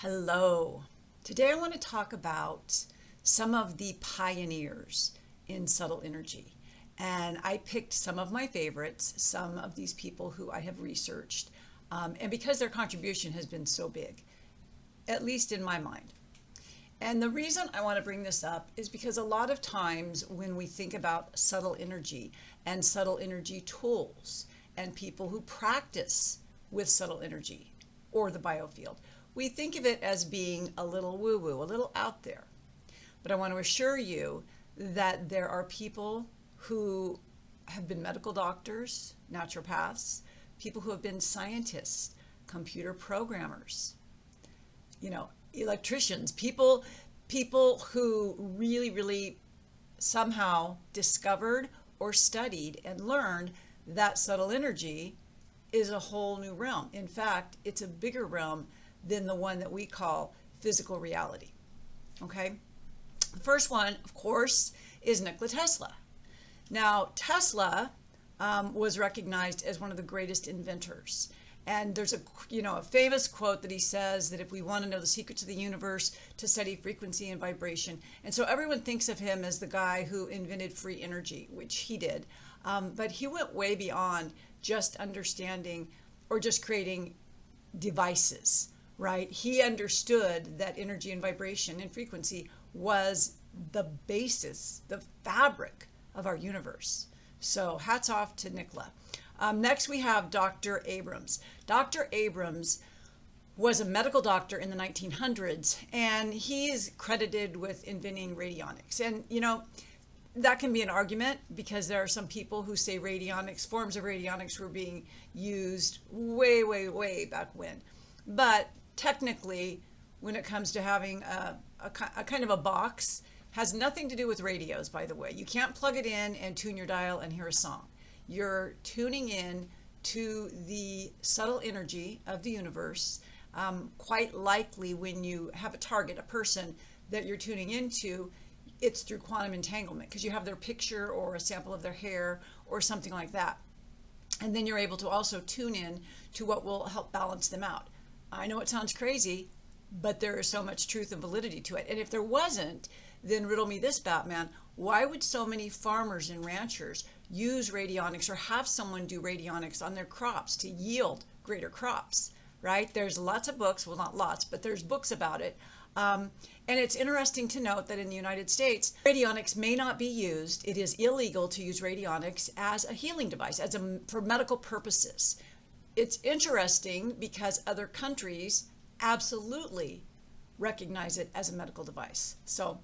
Hello. Today I want to talk about some of the pioneers in subtle energy. And I picked some of my favorites, some of these people who I have researched, and because their contribution has been so big, at least in my mind. And the reason I want to bring this up is because a lot of times when we think about subtle energy and subtle energy tools and people who practice with subtle energy or the biofield, we think of it as being a little woo-woo, a little out there. But I want to assure you that there are people who have been medical doctors, naturopaths, people who have been scientists, computer programmers, electricians, people who really somehow discovered or studied and learned that subtle energy is a whole new realm. In fact, it's a bigger realm than the one that we call physical reality. Okay? The first one, of course, is Nikola Tesla. Now, Tesla was recognized as one of the greatest inventors. And there's a famous quote that he says that if we want to know the secrets of the universe, to study frequency and vibration. And so everyone thinks of him as the guy who invented free energy, which he did. But he went way beyond just understanding or just creating devices, right? He understood that energy and vibration and frequency was the basis, the fabric of our universe. So hats off to Nikola. Next we have Dr. Abrams. Dr. Abrams was a medical doctor in the 1900s, and he is credited with inventing radionics. And that can be an argument because there are some people who say forms of radionics were being used way back when. But technically, when it comes to having a kind of a box, has nothing to do with radios, by the way. You can't plug it in and tune your dial and hear a song. You're tuning in to the subtle energy of the universe. Quite likely when you have a target, a person that you're tuning into, it's through quantum entanglement because you have their picture or a sample of their hair or something like that. And then you're able to also tune in to what will help balance them out. I know it sounds crazy, but there is so much truth and validity to it. And if there wasn't, then riddle me this, Batman. Why would so many farmers and ranchers use radionics or have someone do radionics on their crops to yield greater crops, right? There's lots of books, well, not lots, but there's books about it. And it's interesting to note that in the United States, radionics may not be used. It is illegal to use radionics as a healing device, for medical purposes. It's interesting because other countries absolutely recognize it as a medical device. So,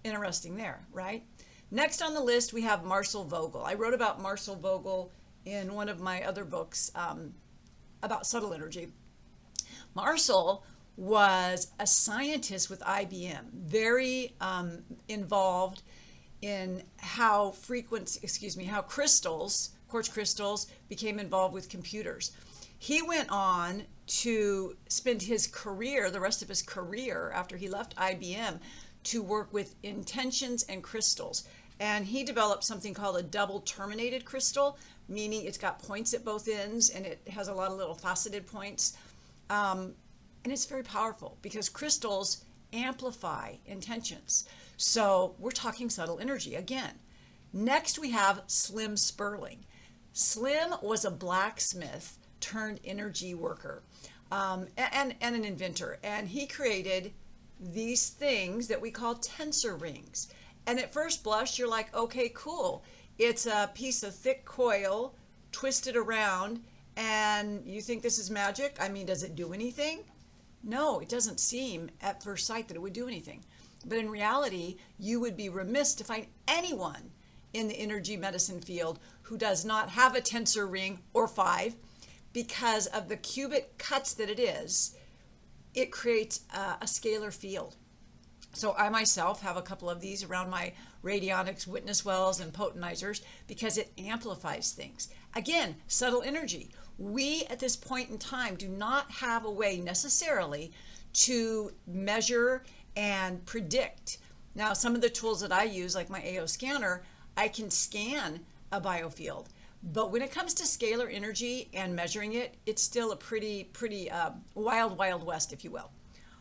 interesting there, right? Next on the list, we have Marcel Vogel. I wrote about Marcel Vogel in one of my other books about subtle energy. Marcel was a scientist with IBM, very involved in how crystals, quartz crystals, became involved with computers. He went on to spend his career, the rest of his career after he left IBM, to work with intentions and crystals. And he developed something called a double terminated crystal, meaning it's got points at both ends and it has a lot of little faceted points. And it's very powerful because crystals amplify intentions. So we're talking subtle energy again. Next we have Slim Sperling. Slim was a blacksmith turned energy worker and an inventor. And he created these things that we call tensor rings. And at first blush, you're like, okay, cool. It's a piece of thick coil twisted around and you think this is magic? I mean, does it do anything? No, it doesn't seem at first sight that it would do anything. But in reality, you would be remiss to find anyone in the energy medicine field who does not have a tensor ring or 5 because of the cubic cuts that it is. It creates a scalar field. So I myself have a couple of these around my radionics witness wells and potentizers because it amplifies things. Again, subtle energy. We at this point in time do not have a way necessarily to measure and predict. Now, some of the tools that I use, like my AO scanner, I can scan a biofield. But when it comes to scalar energy and measuring it, it's still a pretty wild west, if you will.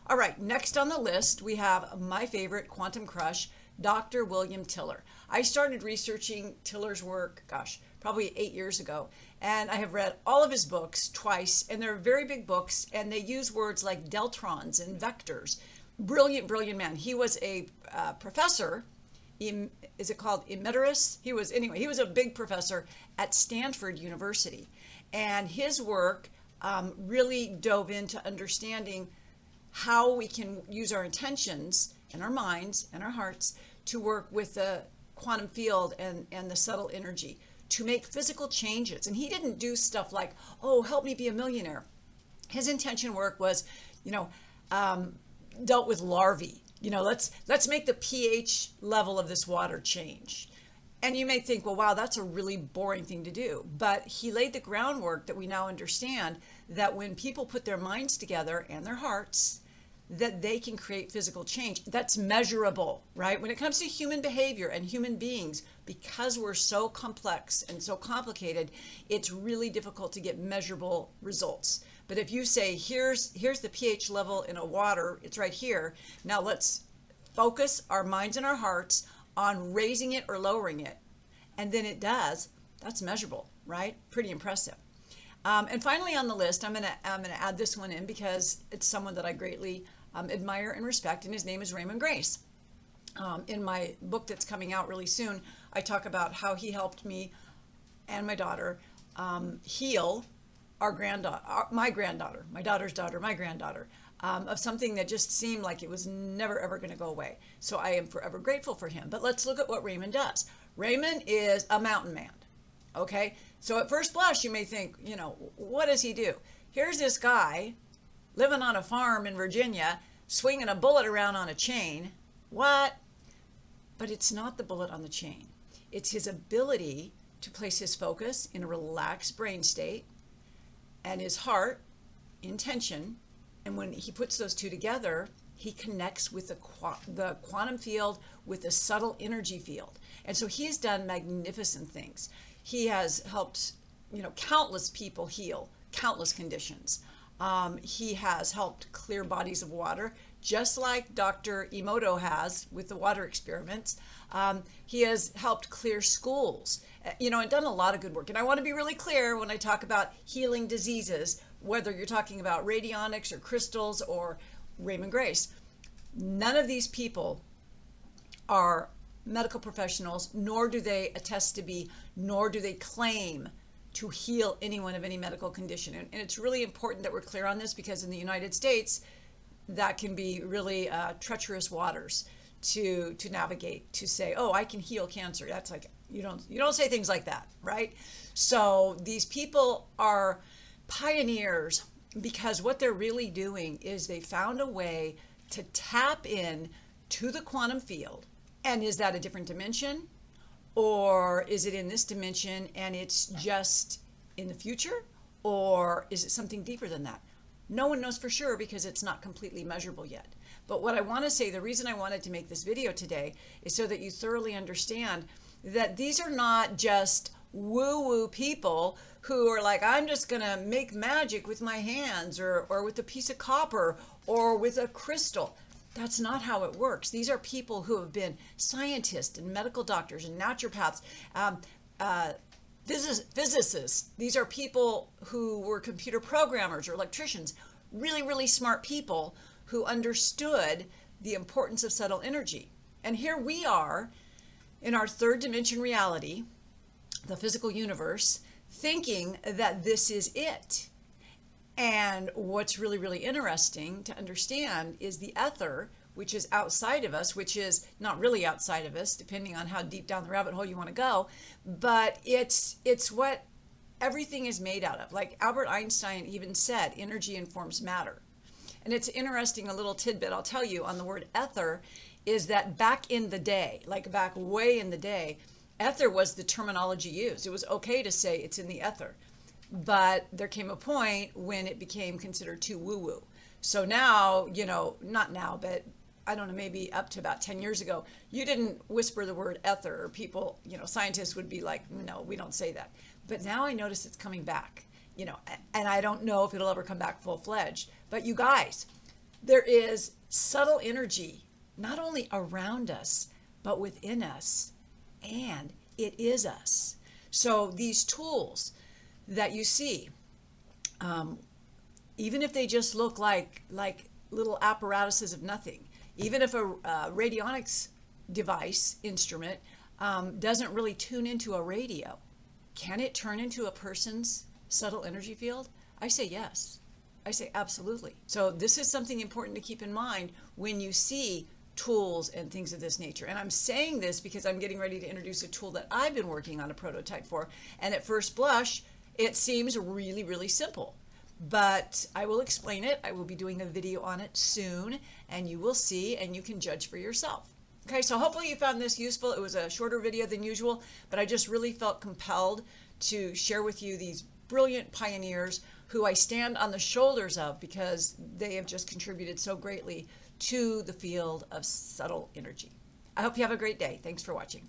All right, next on the list, we have my favorite quantum crush, Dr. William Tiller. I started researching Tiller's work, gosh, probably 8 years ago, and I have read all of his books twice, and they're very big books, and they use words like deltrons and vectors. Brilliant, brilliant man. He was a professor. Is it called emeritus? He was a big professor at Stanford University, and his work really dove into understanding how we can use our intentions and our minds and our hearts to work with the quantum field and the subtle energy to make physical changes. And he didn't do stuff like, oh, help me be a millionaire. His intention work was, dealt with larvae. Let's make the pH level of this water change. And you may think, well, wow, that's a really boring thing to do. But he laid the groundwork that we now understand that when people put their minds together and their hearts, that they can create physical change that's measurable, right? When it comes to human behavior and human beings, because we're so complex and so complicated, it's really difficult to get measurable results. But if you say, here's the pH level in a water, it's right here. Now let's focus our minds and our hearts on raising it or lowering it. And then it does, that's measurable, right? Pretty impressive. And finally on the list, I'm gonna add this one in because it's someone that I greatly admire and respect, and his name is Raymond Grace. In my book that's coming out really soon, I talk about how he helped me and my daughter heal our granddaughter, my daughter's daughter, my granddaughter, of something that just seemed like it was never ever going to go away. So I am forever grateful for him. But let's look at what Raymond does. Raymond is a mountain man. Okay, so at first blush you may think, what does he do? Here's this guy living on a farm in Virginia, swinging a bullet around on a chain. What? But it's not the bullet on the chain. It's his ability to place his focus in a relaxed brain state and his heart in tension. And when he puts those two together, he connects with the quantum field with the subtle energy field. And so he's done magnificent things. He has helped, countless people heal countless conditions. He has helped clear bodies of water, just like Dr. Emoto has with the water experiments. He has helped clear schools, and done a lot of good work. And I want to be really clear when I talk about healing diseases, whether you're talking about radionics or crystals or Raymond Grace. None of these people are medical professionals, nor do they attest to be, nor do they claim to heal anyone of any medical condition. And it's really important that we're clear on this, because in the United States, that can be really treacherous waters to navigate, to say, oh, I can heal cancer. That's like, you don't say things like that, right? So these people are pioneers, because what they're really doing is they found a way to tap in to the quantum field. And is that a different dimension? Or is it in this dimension and it's just in the future? Or is it something deeper than that? No one knows for sure, because it's not completely measurable yet. But what I want to say, the reason I wanted to make this video today is so that you thoroughly understand that these are not just woo-woo people who are like, I'm just going to make magic with my hands or with a piece of copper or with a crystal. That's not how it works. These are people who have been scientists and medical doctors and naturopaths, physicists. These are people who were computer programmers or electricians, really, really smart people who understood the importance of subtle energy. And here we are in our third dimension reality, the physical universe, thinking that this is it. And what's really, really interesting to understand is the ether, which is outside of us, which is not really outside of us, depending on how deep down the rabbit hole you want to go, but it's what everything is made out of. Like Albert Einstein even said, energy informs matter. And it's interesting, a little tidbit I'll tell you on the word ether is that back in the day, like back way in the day, ether was the terminology used. It was okay to say it's in the ether. But there came a point when it became considered too woo-woo. So now, not now, but I don't know, maybe up to about 10 years ago, you didn't whisper the word ether, or people, scientists would be like, no, we don't say that. But now I notice it's coming back, and I don't know if it'll ever come back full-fledged. But you guys, There is subtle energy, not only around us, but within us, and it is us. So these tools that you see, even if they just look like little apparatuses of nothing, even if a radionics device instrument doesn't really tune into a radio, can it turn into a person's subtle energy field? I say yes. I say absolutely. So this is something important to keep in mind when you see tools and things of this nature. And I'm saying this because I'm getting ready to introduce a tool that I've been working on a prototype for. And at first blush, it seems really, really simple. But I will explain it. I will be doing a video on it soon, and you will see, and you can judge for yourself. Okay, so hopefully you found this useful. It was a shorter video than usual, but I just really felt compelled to share with you these brilliant pioneers who I stand on the shoulders of because they have just contributed so greatly to the field of subtle energy. I hope you have a great day. Thanks for watching.